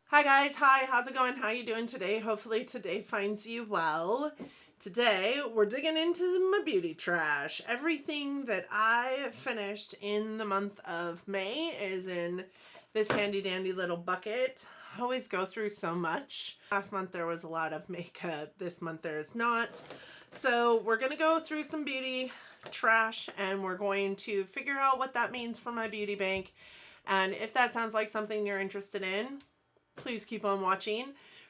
Hi guys, hi, how's it going? How you doing today? Hopefully today finds you well. Today we're digging into my beauty trash. Everything that I finished in the month of May is in this handy dandy little bucket. I always go through so much. Last month there was a lot of makeup, this month there is not. So we're gonna go through some beauty trash and we're going to figure out what that means for my beauty bank. And if that sounds like something you're interested in, please keep on watching.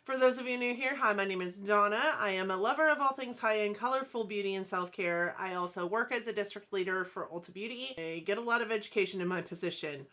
For those of you new here, hi, my name is Donna. I am a lover of all things high-end, colorful beauty and self-care. I also work as a district leader for Ulta Beauty. I get a lot of education in my position.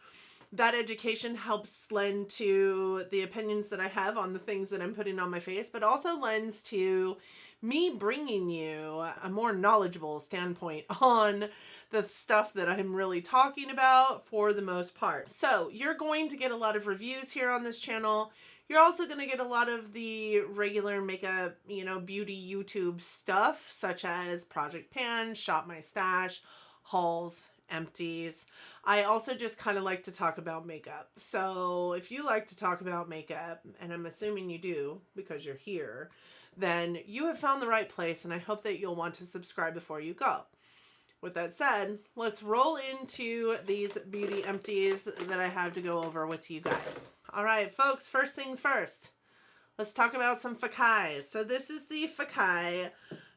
That education helps lend to the opinions that I have on the things that I'm putting on my face, but also lends to me bringing you a more knowledgeable standpoint on the stuff that I'm really talking about for the most part. So you're going to get a lot of reviews here on this channel. You're also going to get a lot of the regular makeup, beauty YouTube stuff, such as Project Pan, Shop My Stash, hauls, empties. I also just kind of like to talk about makeup. So if you like to talk about makeup, and I'm assuming you do because you're here, then you have found the right place, and I hope that you'll want to subscribe before you go. With that said, let's roll into these beauty empties that I have to go over with you guys. All right, folks, first things first. Let's talk about some Fakai. So this is the Fakai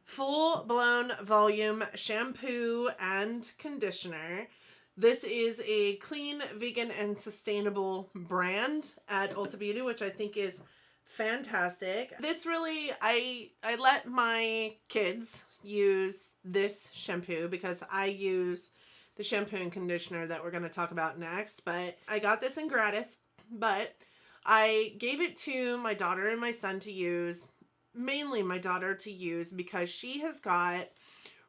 Full Blown Volume Shampoo and Conditioner. This is a clean, vegan, and sustainable brand at Ulta Beauty, which I think is fantastic. This really, I let my kids use this shampoo because I use the shampoo and conditioner that we're going to talk about next. But I got this in gratis, but I gave it to my daughter and my son to use, mainly my daughter to use because she has got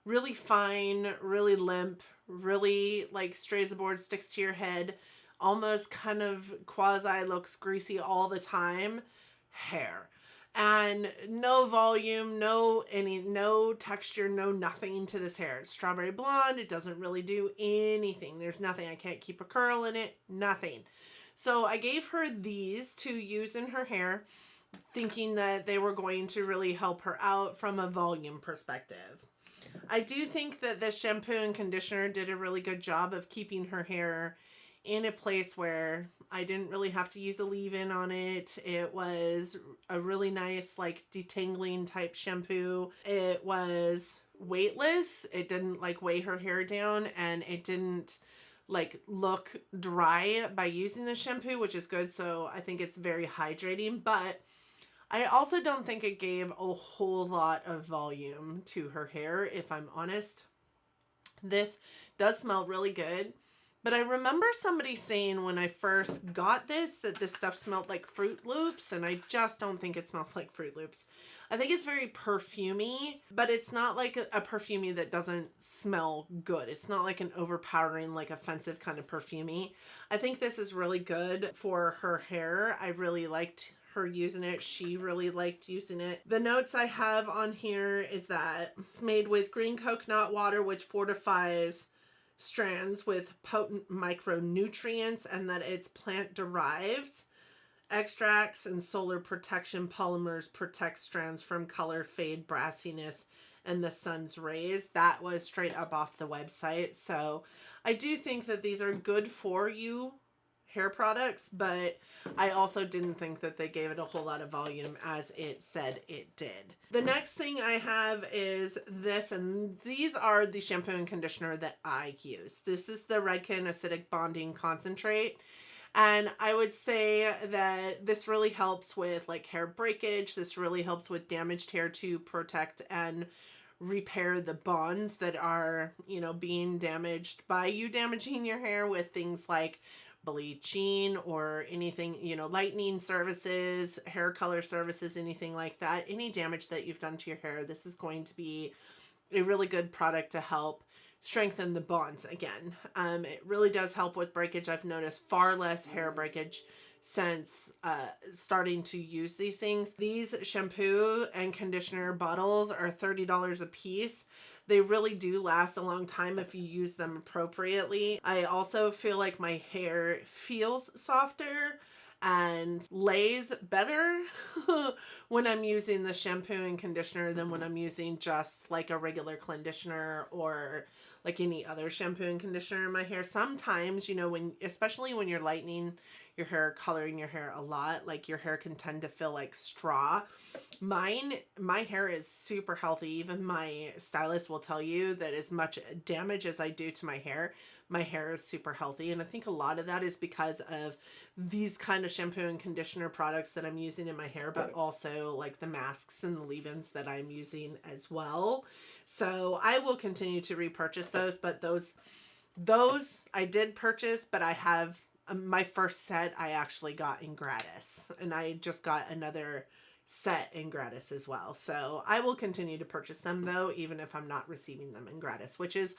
really fine, really limp, really like straight as a board, sticks to your head, almost kind of quasi looks greasy all the time hair. And no volume, no texture, no nothing to this hair. It's strawberry blonde. It doesn't really do anything. There's nothing. I can't keep a curl in it. Nothing. So I gave her these to use in her hair, thinking that they were going to really help her out from a volume perspective. I do think that this shampoo and conditioner did a really good job of keeping her hair in a place where I didn't really have to use a leave-in on it. It was a really nice, like, detangling type shampoo. It was weightless. It didn't, like, weigh her hair down, and it didn't, like, look dry by using the shampoo, which is good. So I think it's very hydrating, but I also don't think it gave a whole lot of volume to her hair, if I'm honest. This does smell really good. But I remember somebody saying when I first got this that this stuff smelled like Fruit Loops, and I just don't think it smells like Fruit Loops. I think it's very perfumey, but it's not like a perfumey that doesn't smell good. It's not like an overpowering, like offensive kind of perfumey. I think this is really good for her hair. I really liked her using it. She really liked using it. The notes I have on here is that it's made with green coconut water, which fortifies strands with potent micronutrients, and that it's plant derived. Extracts and solar protection polymers protect strands from color fade, brassiness, and the sun's rays. That was straight up off the website. So I do think that these are good for you hair products, but I also didn't think that they gave it a whole lot of volume as it said it did. The next thing I have is this, and these are the shampoo and conditioner that I use. This is the Redken Acidic Bonding Concentrate. And I would say that this really helps with like hair breakage. This really helps with damaged hair to protect and repair the bonds that are, being damaged by you damaging your hair with things like bleaching or anything, lightening services, hair color services, anything like that. Any damage that you've done to your hair, this is going to be a really good product to help strengthen the bonds again. It really does help with breakage. I've noticed far less hair breakage since starting to use these things. These shampoo and conditioner bottles are $30 a piece. They really do last a long time if you use them appropriately. I also feel like my hair feels softer and lays better when I'm using the shampoo and conditioner than when I'm using just like a regular conditioner or like any other shampoo and conditioner in my hair. Sometimes, you know, especially when you're lightening your hair, coloring your hair a lot, like your hair can tend to feel like straw. My hair is super healthy. Even my stylist will tell you that as much damage as I do to my hair is super healthy. And I think a lot of that is because of these kind of shampoo and conditioner products that I'm using in my hair, but also like the masks and the leave-ins that I'm using as well. So I will continue to repurchase those, but those I did purchase, but I have my first set I actually got in gratis, and I just got another set in gratis as well. So I will continue to purchase them though, even if I'm not receiving them in gratis, which is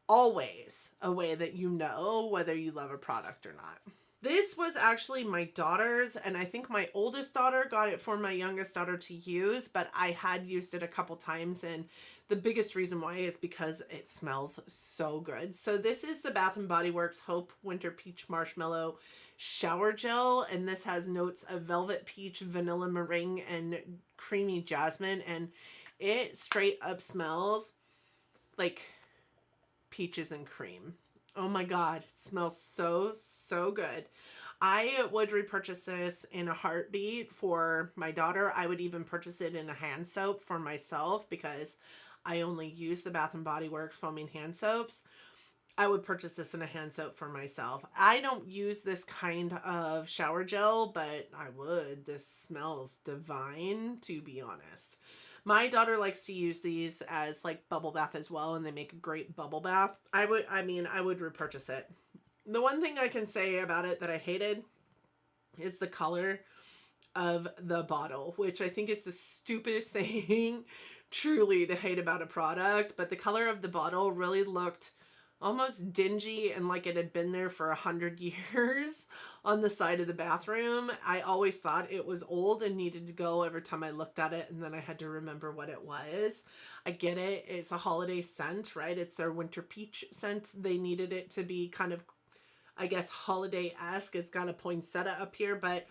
always a way that you know whether you love a product or not. This was actually my daughter's, and I think my oldest daughter got it for my youngest daughter to use, but I had used it a couple times, and the biggest reason why is because it smells so good. So this is the Bath & Body Works Hope Winter Peach Marshmallow Shower Gel, and this has notes of velvet peach, vanilla meringue, and creamy jasmine, and it straight up smells like peaches and cream. Oh my god, it smells so good. I would repurchase this in a heartbeat for my daughter. I would even purchase it in a hand soap for myself because I only use the Bath & Body Works foaming hand soaps. I would purchase this in a hand soap for myself. I don't use this kind of shower gel, but I would. This smells divine, to be honest. My daughter likes to use these as like bubble bath as well, and they make a great bubble bath. I would repurchase it. The one thing I can say about it that I hated is the color of the bottle, which I think is the stupidest thing truly to hate about a product. But the color of the bottle really looked almost dingy and like it had been there for 100 years on the side of the bathroom. I always thought it was old and needed to go every time I looked at it, and then I had to remember what it was. I get it. It's a holiday scent, right? It's their winter peach scent. They needed it to be kind of, I guess, holiday-esque. It's got a poinsettia up here, but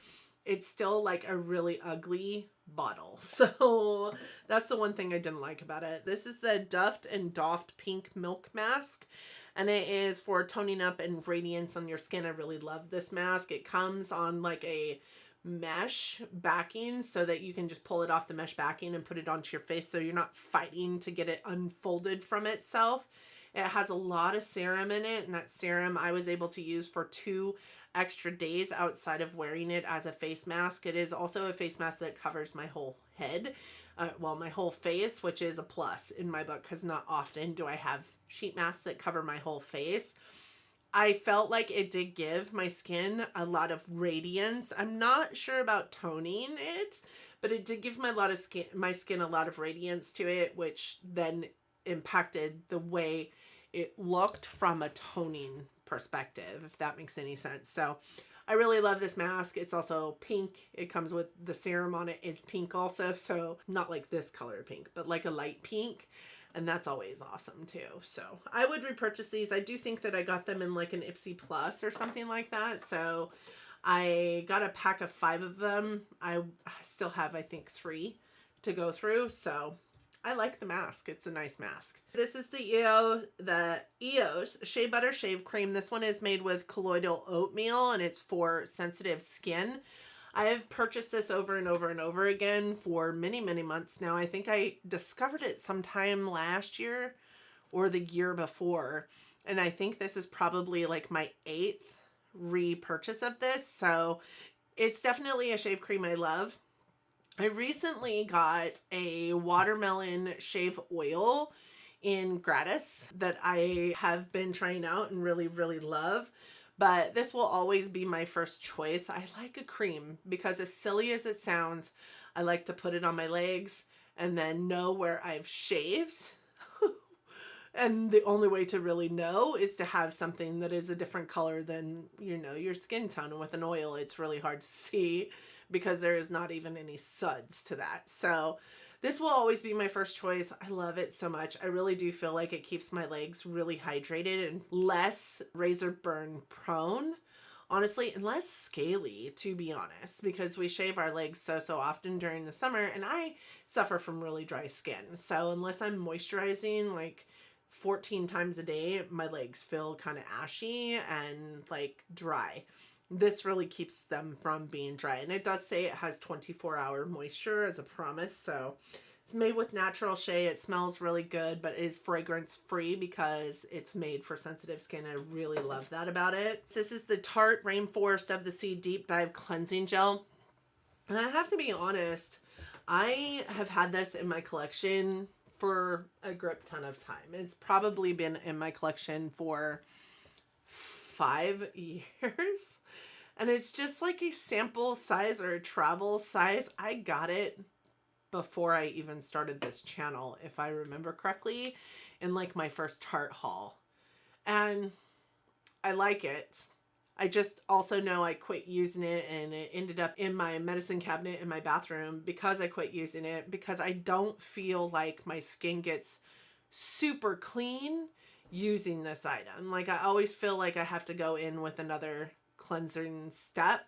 it's still like a really ugly bottle. So that's the one thing I didn't like about it. This is the Duffed and Doffed Pink Milk Mask, and it is for toning up and radiance on your skin. I really love this mask. It comes on like a mesh backing so that you can just pull it off the mesh backing and put it onto your face so you're not fighting to get it unfolded from itself. It has a lot of serum in it, and that serum I was able to use for 2 extra days outside of wearing it as a face mask. It is also a face mask that covers my whole head, my whole face, which is a plus in my book because not often do I have sheet masks that cover my whole face. I felt like it did give my skin a lot of radiance. I'm not sure about toning it, but it did give my skin a lot of radiance to it, which then impacted the way it looked from a toning perspective, if that makes any sense. So I really love this mask. It's also pink. It comes with the serum on it. It's pink also, so not like this color pink, but like a light pink, and that's always awesome too. So I would repurchase these. I do think that I got them in like an IPSY Plus or something like that, so I got a pack of 5 of them. I still have, I think, 3 to go through, so I like the mask. It's a nice mask. This is the EOS Shea Butter Shave Cream. This one is made with colloidal oatmeal, and it's for sensitive skin. I have purchased this over and over and over again for many, many months now. I think I discovered it sometime last year or the year before, and I think this is probably like my 8th repurchase of this, so it's definitely a shave cream I love. I recently got a watermelon shave oil in gratis that I have been trying out and really, really love. But this will always be my first choice. I like a cream because, as silly as it sounds, I like to put it on my legs and then know where I've shaved. And the only way to really know is to have something that is a different color than, you know, your skin tone. And with an oil, it's really hard to see because there is not even any suds to that. So this will always be my first choice. I love it so much. I really do feel like it keeps my legs really hydrated and less razor burn prone honestly, and less scaly, to be honest, because we shave our legs so often during the summer, and I suffer from really dry skin. So unless I'm moisturizing like 14 times a day, my legs feel kind of ashy and like dry. This really keeps them from being dry. And it does say it has 24-hour moisture as a promise. So it's made with natural shea. It smells really good, but it is fragrance free because it's made for sensitive skin. I really love that about it. This is the Tarte Rainforest of the Sea Deep Dive Cleansing Gel. And I have to be honest, I have had this in my collection for a grip ton of time. It's probably been in my collection for 5 years. And it's just like a sample size or a travel size. I got it before I even started this channel, if I remember correctly, in like my first Tarte haul. And I like it. I just also know I quit using it, and it ended up in my medicine cabinet in my bathroom because I quit using it, because I don't feel like my skin gets super clean using this item. Like I always feel like I have to go in with another cleansing step.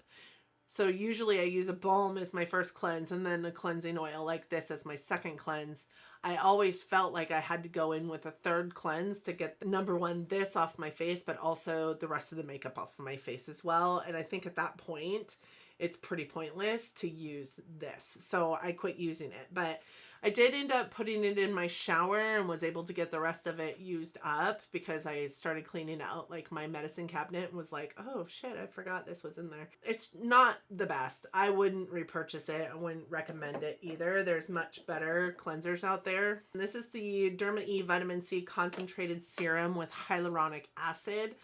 So usually I use a balm as my first cleanse and then a cleansing oil like this as my second cleanse. I always felt like I had to go in with a third cleanse to get, number one, this off my face, but also the rest of the makeup off of my face as well. And I think at that point, it's pretty pointless to use this. So I quit using it. But I did end up putting it in my shower and was able to get the rest of it used up because I started cleaning out like my medicine cabinet and was like, oh shit, I forgot this was in there. It's not the best. I wouldn't repurchase it. I wouldn't recommend it either. There's much better cleansers out there. And this is the Derma E Vitamin C Concentrated Serum with Hyaluronic Acid.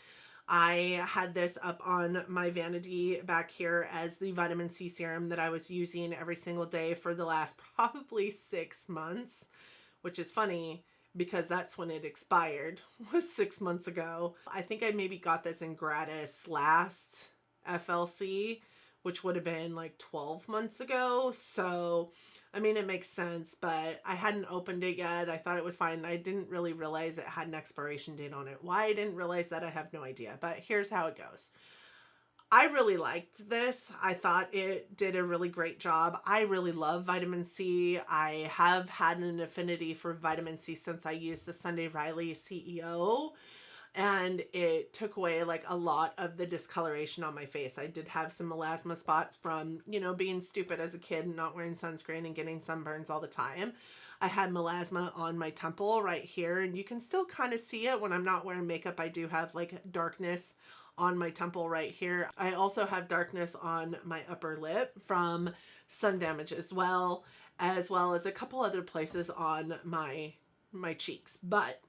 I had this up on my vanity back here as the vitamin C serum that I was using every single day for the last probably 6 months, which is funny because that's when it expired, was 6 months ago. I think I maybe got this in gratis last FLC, which would have been like 12 months ago. So I mean, it makes sense, but I hadn't opened it yet. I thought it was fine. I didn't really realize it had an expiration date on it. Why I didn't realize that, I have no idea, but here's how it goes. I really liked this. I thought it did a really great job. I really love vitamin C. I have had an affinity for vitamin C since I used the Sunday Riley CEO. And it took away like a lot of the discoloration on my face. I did have some melasma spots from, you know, being stupid as a kid and not wearing sunscreen and getting sunburns all the time. I had melasma on my temple right here, and you can still kind of see it when I'm not wearing makeup. I do have like darkness on my temple right here. I also have darkness on my upper lip from sun damage as well as a couple other places on my cheeks. But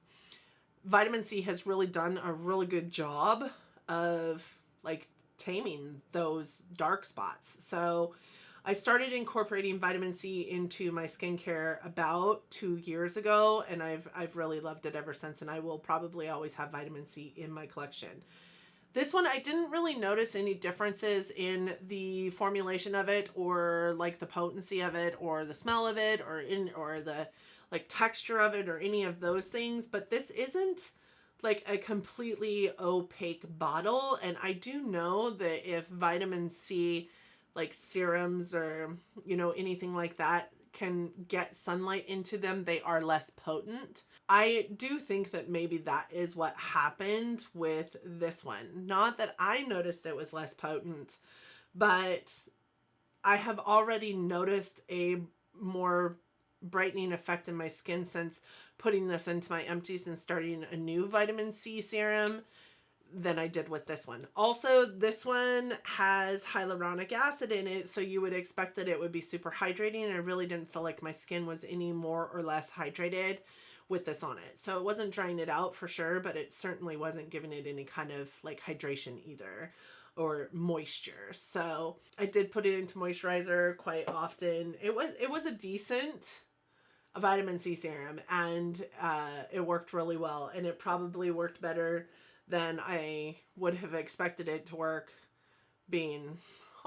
vitamin C has really done a really good job of like taming those dark spots. So I started incorporating vitamin C into my skincare about 2 years ago, and I've really loved it ever since, and I will probably always have vitamin C in my collection. This one, I didn't really notice any differences in the formulation of it, or like the potency of it, or the smell of it, or the like texture of it, or any of those things. But this isn't like a completely opaque bottle, and I do know that if vitamin C like serums or, you know, anything like that can get sunlight into them, they are less potent. I do think that maybe that is what happened with this one. Not that I noticed it was less potent, but I have already noticed a more brightening effect in my skin since putting this into my Empties and starting a new vitamin C serum than I did with this one. Also, this one has hyaluronic acid in it, so you would expect that it would be super hydrating, and I really didn't feel like my skin was any more or less hydrated with this on it. So it wasn't drying it out for sure, but it certainly wasn't giving it any kind of like hydration either, or moisture. So I did put it into moisturizer quite often. It was a decent vitamin C serum, and it worked really well, and it probably worked better than I would have expected it to work, being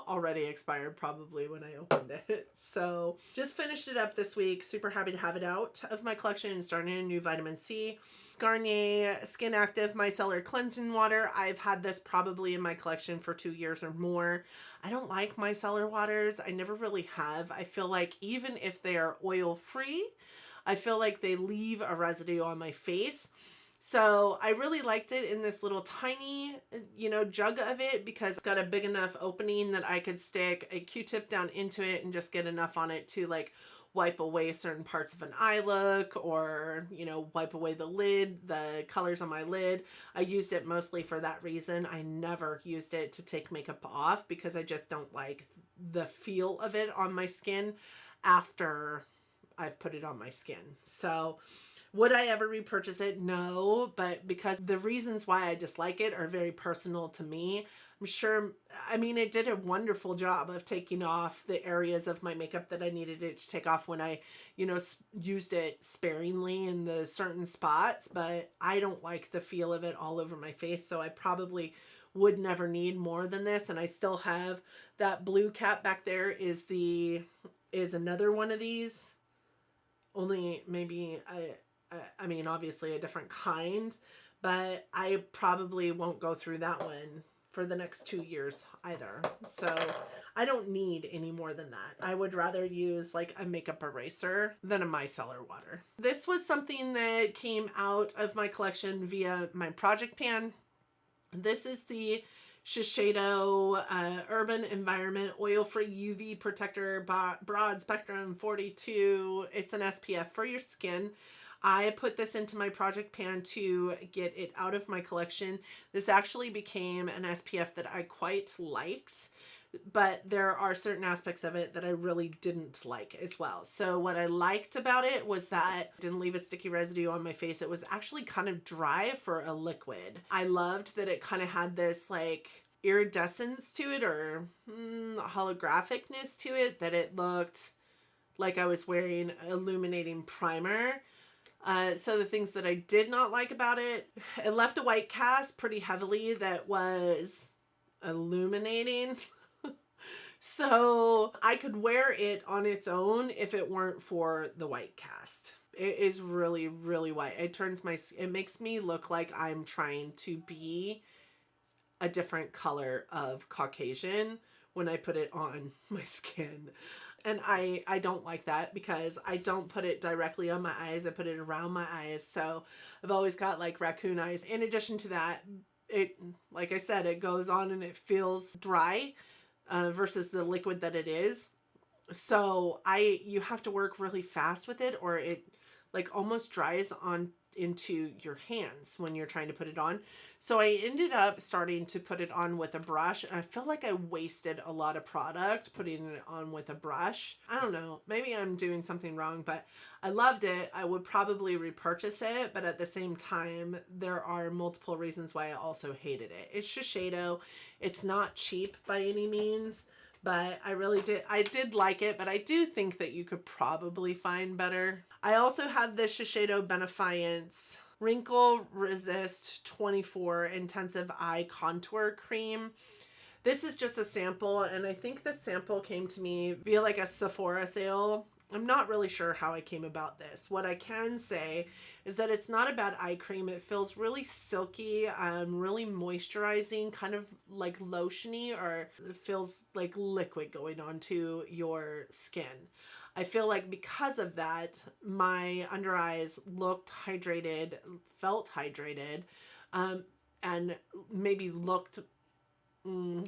already expired probably when I opened it. So just finished it up this week. Super happy to have it out of my collection and starting a new vitamin C. Garnier Skin Active Micellar Cleansing Water. I've had this probably in my collection for 2 years or more. I don't like micellar waters. I never really have. I feel like even if they are oil free, I feel like they leave a residue on my face. So I really liked it in this little tiny, jug of it because it's got a big enough opening that I could stick a Q-tip down into it and just get enough on it to like wipe away certain parts of an eye look or, wipe away the lid, the colors on my lid. I used it mostly for that reason. I never used it to take makeup off because I just don't like the feel of it on my skin after I've put it on my skin. So would I ever repurchase it? No, but because the reasons why I dislike it are very personal to me. I'm sure, it did a wonderful job of taking off the areas of my makeup that I needed it to take off when I, used it sparingly in the certain spots, but I don't like the feel of it all over my face, so I probably would never need more than this. And I still have that blue cap back there is another one of these, only maybe obviously a different kind, but I probably won't go through that one for the next 2 years either. So I don't need any more than that. I would rather use like a makeup eraser than a micellar water. This was something that came out of my collection via my project pan. This is the Shishado Urban Environment Oil-Free UV Protector Broad Spectrum 42. It's an SPF for your skin. I put this into my project pan to get it out of my collection. This actually became an SPF that I quite liked, but there are certain aspects of it that I really didn't like as well. So what I liked about it was that it didn't leave a sticky residue on my face. It was actually kind of dry for a liquid. I loved that it kind of had this like iridescence to it or holographicness to it, that it looked like I was wearing illuminating primer. So the things that I did not like about it, it left a white cast pretty heavily that was illuminating. So I could wear it on its own if it weren't for the white cast. It is really, really white. It makes me look like I'm trying to be a different color of Caucasian when I put it on my skin. And I don't like that because I don't put it directly on my eyes. I put it around my eyes. So I've always got like raccoon eyes. In addition to that, like I said, it goes on and it feels dry versus the liquid that it is. So you have to work really fast with it or it like almost dries on into your hands when you're trying to put it on. So I ended up starting to put it on with a brush, and I feel like I wasted a lot of product putting it on with a brush. I don't know, maybe I'm doing something wrong, but I loved it. I would probably repurchase it, but at the same time, there are multiple reasons why I also hated it. It's Shishado. It's not cheap by any means, but I did like it, but I do think that you could probably find better. I also have the Shishado Benefiance Wrinkle Resist 24 Intensive Eye Contour Cream. This is just a sample, and I think the sample came to me via like a Sephora sale. I'm not really sure how I came about this. What I can say is that it's not a bad eye cream. It feels really silky, really moisturizing, kind of like lotiony, or it feels like liquid going onto your skin. I feel like because of that, my under eyes looked hydrated, felt hydrated, and maybe looked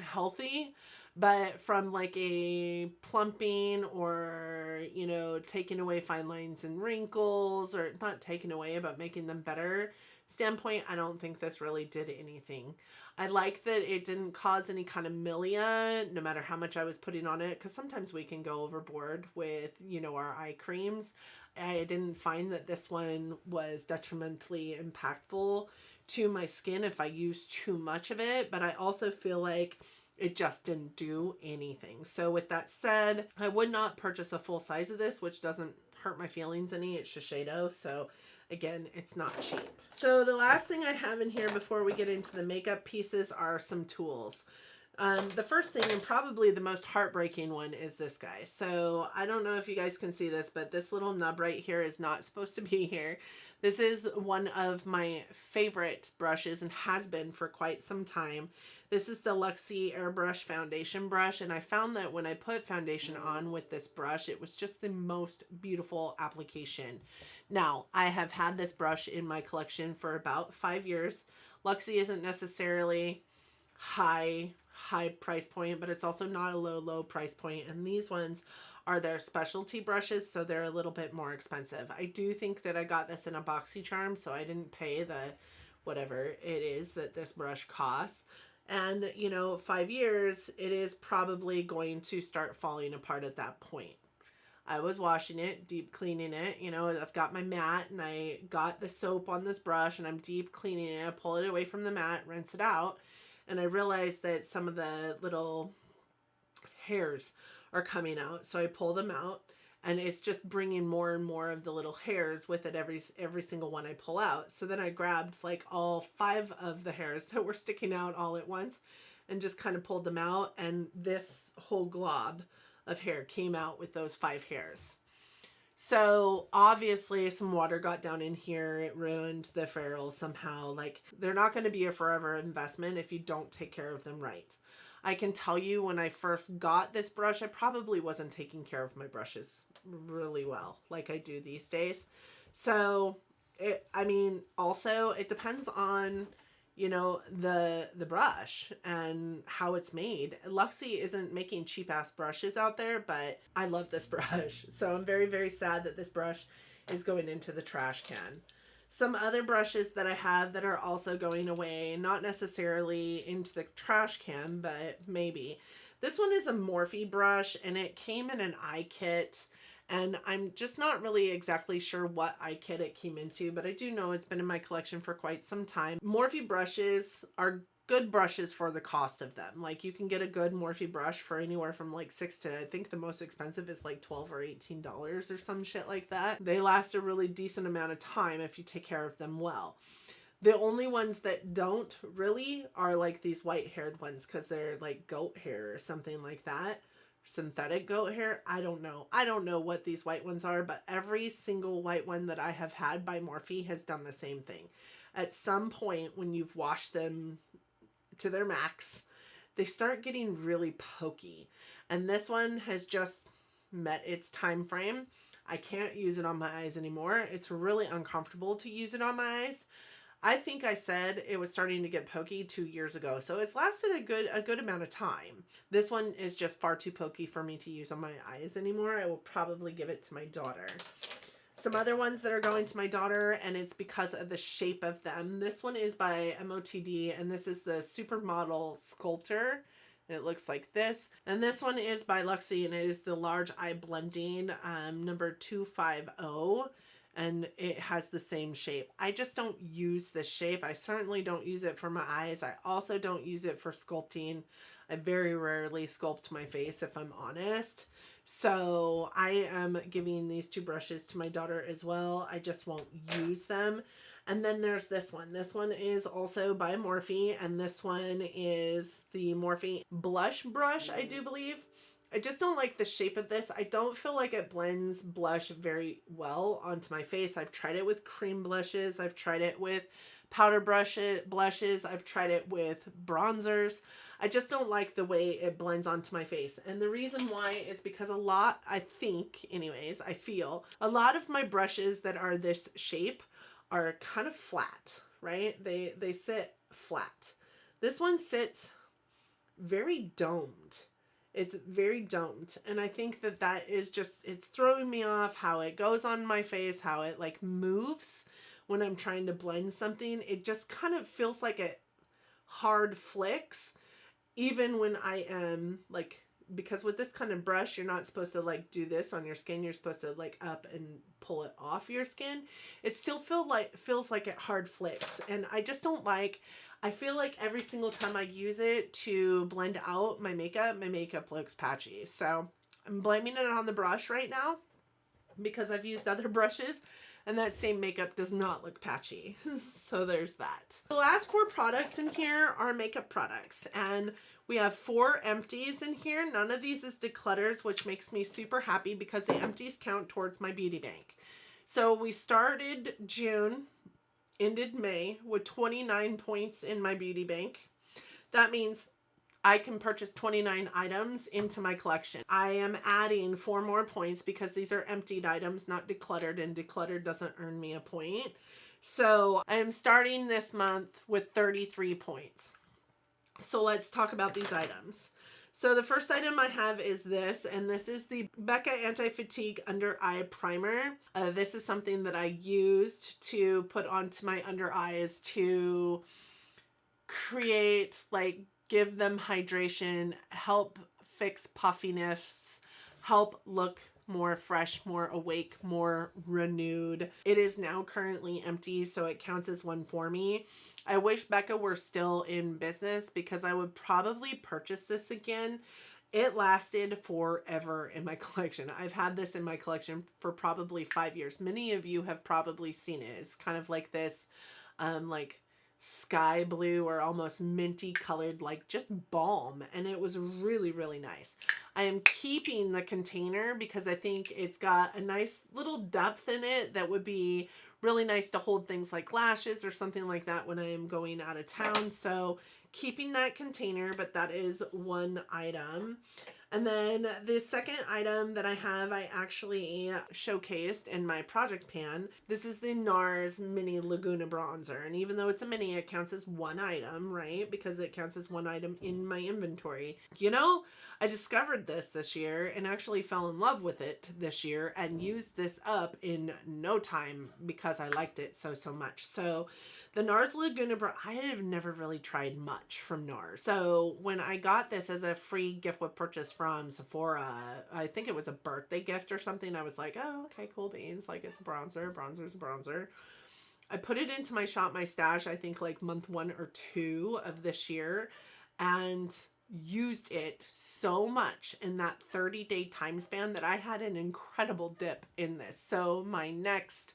healthy, but from like a plumping or, taking away fine lines and wrinkles, or not taking away, but making them better standpoint, I don't think this really did anything. I like that it didn't cause any kind of milia, no matter how much I was putting on it, because sometimes we can go overboard with, our eye creams. I didn't find that this one was detrimentally impactful to my skin if I used too much of it, but I also feel like it just didn't do anything. So with that said, I would not purchase a full size of this, which doesn't hurt my feelings any. It's Shishado, so again, it's not cheap. So the last thing I have in here before we get into the makeup pieces are some tools. The first thing, and probably the most heartbreaking one, is this guy. So I don't know if you guys can see this, but this little nub right here is not supposed to be here. This is one of my favorite brushes and has been for quite some time. This is the Luxie Airbrush foundation brush, and I found that when I put foundation on with this brush, it was just the most beautiful application. Now, I have had this brush in my collection for about 5 years. Luxie isn't necessarily high price point, but it's also not a low price point, and these ones are their specialty brushes, so they're a little bit more expensive. I do think that I got this in a BoxyCharm, so I didn't pay the whatever it is that this brush costs. And, you know, 5 years, it is probably going to start falling apart at that point. I was washing it, deep cleaning it. You know, I've got my mat and I got the soap on this brush and I'm deep cleaning it. I pull it away from the mat, rinse it out. And I realized that some of the little hairs are coming out. So I pull them out and it's just bringing more and more of the little hairs with it every single one I pull out. So then I grabbed like all 5 of the hairs that were sticking out all at once and just kind of pulled them out. And this whole glob of hair came out with those 5 hairs. So obviously some water got down in here. It ruined the ferrules somehow. Like, they're not going to be a forever investment if you don't take care of them right. I can tell you when I first got this brush, I probably wasn't taking care of my brushes really well like I do these days. So I mean, also it depends on, you know, the brush and how it's made. Luxie isn't making cheap ass brushes out there, but I love this brush. So I'm very, very sad that this brush is going into the trash can. Some other brushes that I have that are also going away, not necessarily into the trash can, but maybe. This one is a Morphe brush and it came in an eye kit. And I'm just not really exactly sure what eye kit it came into, but I do know it's been in my collection for quite some time. Morphe brushes are good brushes for the cost of them. Like, you can get a good Morphe brush for anywhere from like $6 to, I think the most expensive is like $12 or $18 or some shit like that. They last a really decent amount of time if you take care of them well. The only ones that don't really are like these white-haired ones because they're like goat hair or something like that. Synthetic goat hair. I don't know what these white ones are, but every single white one that I have had by Morphe has done the same thing. At some point when you've washed them to their max, they start getting really pokey, and this one has just met its time frame. I can't use it on my eyes anymore. It's really uncomfortable to use it on my eyes. I think I said it was starting to get pokey 2 years ago, so it's lasted a good amount of time. This one is just far too pokey for me to use on my eyes anymore. I will probably give it to my daughter. Some other ones that are going to my daughter, and it's because of the shape of them. This one is by MOTD, and this is the Supermodel Sculptor. It looks like this. And this one is by Luxie, and it is the Large Eye Blending number 250. And it has the same shape. I just don't use this shape. I certainly don't use it for my eyes. I also don't use it for sculpting. I very rarely sculpt my face, if I'm honest. So I am giving these 2 brushes to my daughter as well. I just won't use them. And then there's this one. This one is also by Morphe, and this one is the Morphe Blush Brush, I do believe. I just don't like the shape of this. I don't feel like it blends blush very well onto my face. I've tried it with cream blushes. I've tried it with powder blushes. I've tried it with bronzers. I just don't like the way it blends onto my face. And the reason why is because a lot, I think anyways, I feel a lot of my brushes that are this shape are kind of flat, right? They sit flat. This one sits very domed. It's very domed, and I think that that is just, it's throwing me off how it goes on my face, how it like moves when I'm trying to blend something. It just kind of feels like it hard flicks even when I am like, because with this kind of brush you're not supposed to like do this on your skin. You're supposed to like up and pull it off your skin. It still feels like it hard flicks, and I just don't like. I feel like every single time I use it to blend out my makeup looks patchy. So I'm blaming it on the brush right now because I've used other brushes and that same makeup does not look patchy. So there's that. The last 4 products in here are makeup products, and We have 4 empties in here. None of these is declutters, which makes me super happy because the empties count towards my beauty bank. So we started June, ended May with 29 points in my beauty bank. That means I can purchase 29 items into my collection. I am adding 4 more points because these are emptied items, not decluttered, and decluttered doesn't earn me a point. So I am starting this month with 33 points. So let's talk about these items. So the first item I have is this, and this is the Becca Anti-Fatigue Under Eye Primer. This is something that I used to put onto my under eyes to create, like, give them hydration, help fix puffiness, help look more fresh, more awake, more renewed. It is now currently empty, so it counts as one for me. I wish Becca were still in business because I would probably purchase this again. It lasted forever in my collection. I've had this in my collection for probably 5 years. Many of you have probably seen it. It's kind of like this, like sky blue or almost minty colored, like just balm, and it was really, really nice. I am keeping the container because I think it's got a nice little depth in it that would be really nice to hold things like lashes or something like that when I am going out of town. So keeping that container, but that is one item. And then the second item that I have, I actually showcased in my project pan. This is the Nars Mini Laguna Bronzer. And even though it's a mini, it counts as one item, right? Because it counts as one item in my inventory. You know, I discovered this year and actually fell in love with it this year and used this up in no time because I liked it so much. So the Nars Laguna Bronzer, I have never really tried much from Nars. So when I got this as a free gift with purchase from Sephora, I think it was a birthday gift or something, I was like, oh, okay, cool beans. Like, it's a bronzer. Bronzer's a bronzer. I put it into my Shop My Stash, I think like month 1 or 2 of this year, and used it so much in that 30-day time span that I had an incredible dip in this. So my next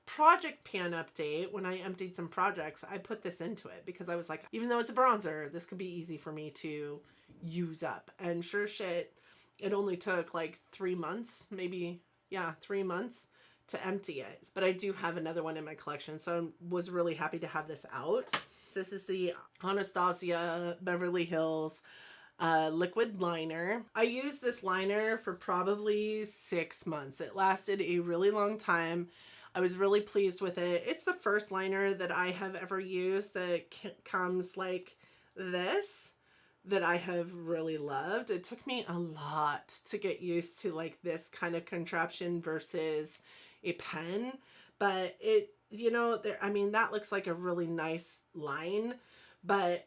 project pan update, when I emptied some projects, I put this into it because I was like, even though it's a bronzer, this could be easy for me to use up. And sure shit, it only took like 3 months, maybe, yeah, 3 months to empty it. But I do have another one in my collection, so I was really happy to have this out. This is the Anastasia Beverly Hills liquid liner. I used this liner for probably 6 months. It lasted a really long time. I was really pleased with it. It's the first liner that I have ever used that comes like this that I have really loved. It took me a lot to get used to like this kind of contraption versus a pen, but it, you know, there, I mean, that looks like a really nice line, but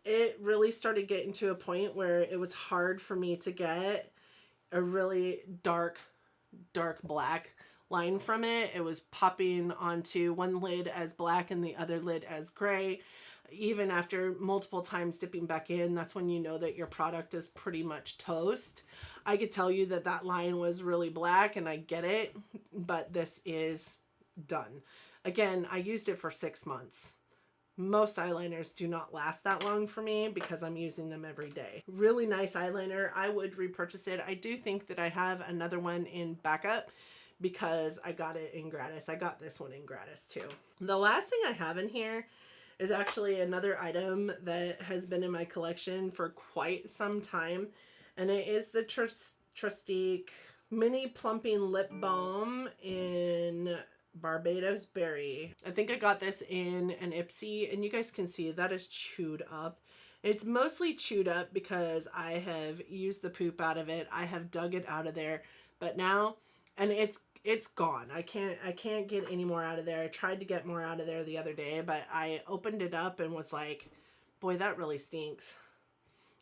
it really started getting to a point where it was hard for me to get a really dark black line from it. It was popping onto one lid as black and the other lid as gray. Even after multiple times dipping back in, that's when you know that your product is pretty much toast. I could tell you that that line was really black, and I get it, but this is done. Again, I used it for 6 months. Most eyeliners do not last that long for me because I'm using them every day. Really nice eyeliner. I would repurchase it. I do think that I have another one in backup because I got it in gratis. I got this one in gratis too. The last thing I have in here is actually another item that has been in my collection for quite some time, and it is the Trustique Mini Plumping Lip Balm in Barbados Berry. I think I got this in an IPSY, and you guys can see that is chewed up. It's mostly chewed up because I have used the poop out of it. I have dug it out of there, but now, and it's gone. I can't get any more out of there. I tried to get more out of there the other day, but I opened it up and was like, boy, that really stinks.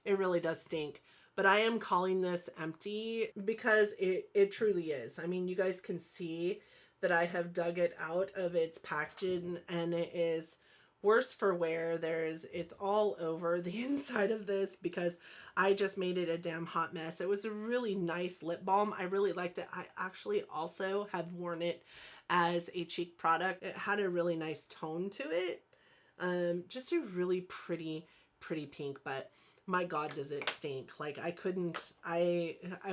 It really does stink. But I am calling this empty because it truly is. I mean, you guys can see that I have dug it out of its packaging, and it is worse for wear. It's all over the inside of this because I just made it a damn hot mess. It was a really nice lip balm. I really liked it. I actually also have worn it as a cheek product. It had a really nice tone to it. Just a really pretty pink, but my God, does it stink. Like I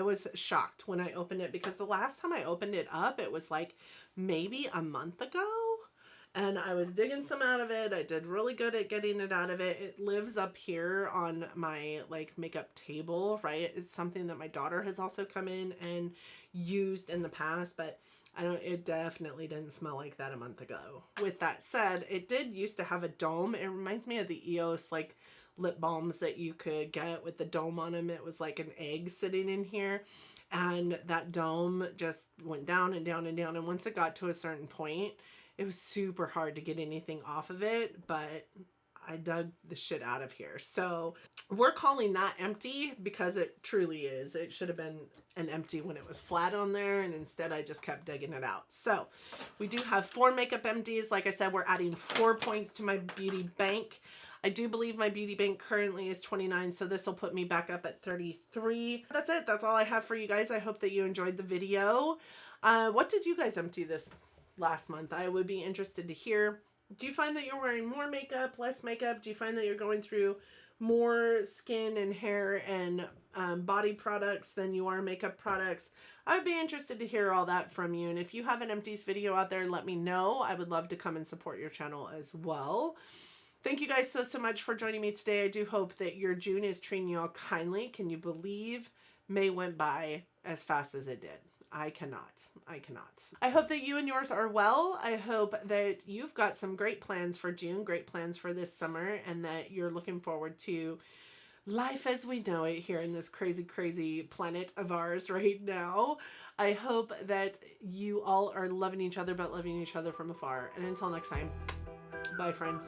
was shocked when I opened it, because the last time I opened it up, it was like maybe a month ago. And I was digging some out of it. I did really good at getting it out of it. It lives up here on my like makeup table, right? It's something that my daughter has also come in and used in the past, but I don't, it definitely didn't smell like that a month ago. With that said, it did used to have a dome. It reminds me of the EOS like lip balms that you could get with the dome on them. It was like an egg sitting in here, and that dome just went down and down and down. And once it got to a certain point, it was super hard to get anything off of it, but I dug the shit out of here. So we're calling that empty, because it truly is. It should have been an empty when it was flat on there, and instead I just kept digging it out. So we do have 4 makeup empties. Like I said, we're adding 4 points to my beauty bank. I do believe my beauty bank currently is 29, so this will put me back up at 33. That's it. That's all I have for you guys. I hope that you enjoyed the video. What did you guys empty this last month? I would be interested to hear. Do you find that you're wearing more makeup, less makeup? Do you find that you're going through more skin and hair and body products than you are makeup products? I would be interested to hear all that from you. And if you have an empties video out there, let me know. I would love to come and support your channel as well. Thank you guys so much for joining me today. I do hope that your June is treating you all kindly. Can you believe May went by as fast as it did? I cannot. I cannot. I hope that you and yours are well. I hope that you've got some great plans for June, great plans for this summer, and that you're looking forward to life as we know it here in this crazy, crazy planet of ours right now. I hope that you all are loving each other, but loving each other from afar. And until next time, bye, friends.